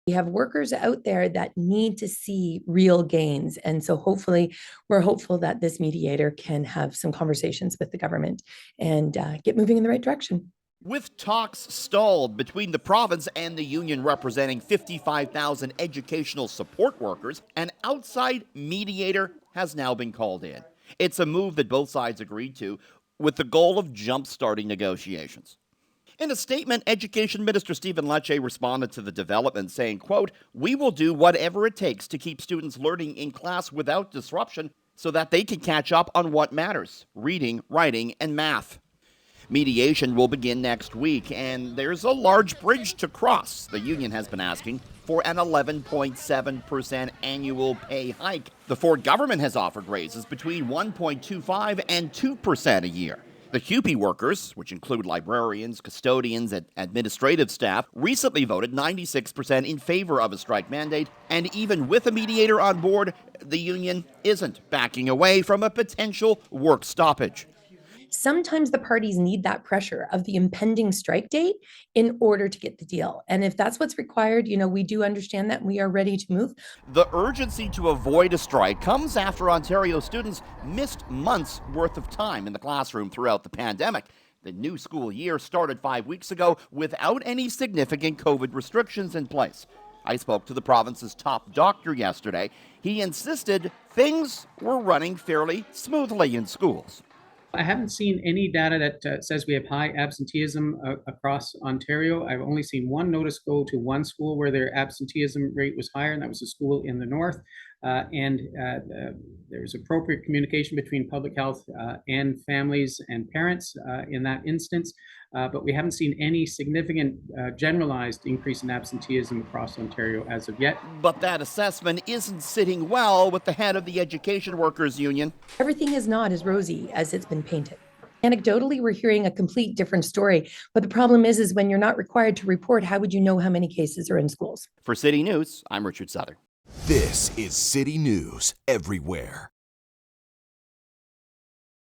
We have workers out there that need to see real gains. And so hopefully, we're hopeful that this mediator can have some conversations with the government and get moving in the right direction. With talks stalled between the province and the union representing 55,000 educational support workers, an outside mediator has now been called in. It's a move that both sides agreed to with the goal of jump-starting negotiations. In a statement, Education Minister Stephen Lecce responded to the development, saying, quote, "We will do whatever it takes to keep students learning in class without disruption so that they can catch up on what matters, reading, writing, and math." Mediation will begin next week, and there's a large bridge to cross. The union has been asking for an 11.7% annual pay hike. The Ford government has offered raises between 1.25 and 2% a year. The CUPE workers, which include librarians, custodians, and administrative staff, recently voted 96% in favor of a strike mandate, and even with a mediator on board, the union isn't backing away from a potential work stoppage. Sometimes the parties need that pressure of the impending strike date in order to get the deal. And if that's what's required, we do understand that we are ready to move. The urgency to avoid a strike comes after Ontario students missed months worth of time in the classroom throughout the pandemic. The new school year started 5 weeks ago without any significant COVID restrictions in place. I spoke to the province's top doctor yesterday. He insisted things were running fairly smoothly in schools. I haven't seen any data that says we have high absenteeism across Ontario. I've only seen one notice go to one school where their absenteeism rate was higher, and that was a school in the north. There's appropriate communication between public health and families and parents in that instance. But we haven't seen any significant generalized increase in absenteeism across Ontario as of yet. But that assessment isn't sitting well with the head of the Education Workers Union. Everything is not as rosy as it's been painted. Anecdotally, we're hearing a complete different story. But the problem is when you're not required to report, how would you know how many cases are in schools? For City News, I'm Richard Southern. This is City News Everywhere.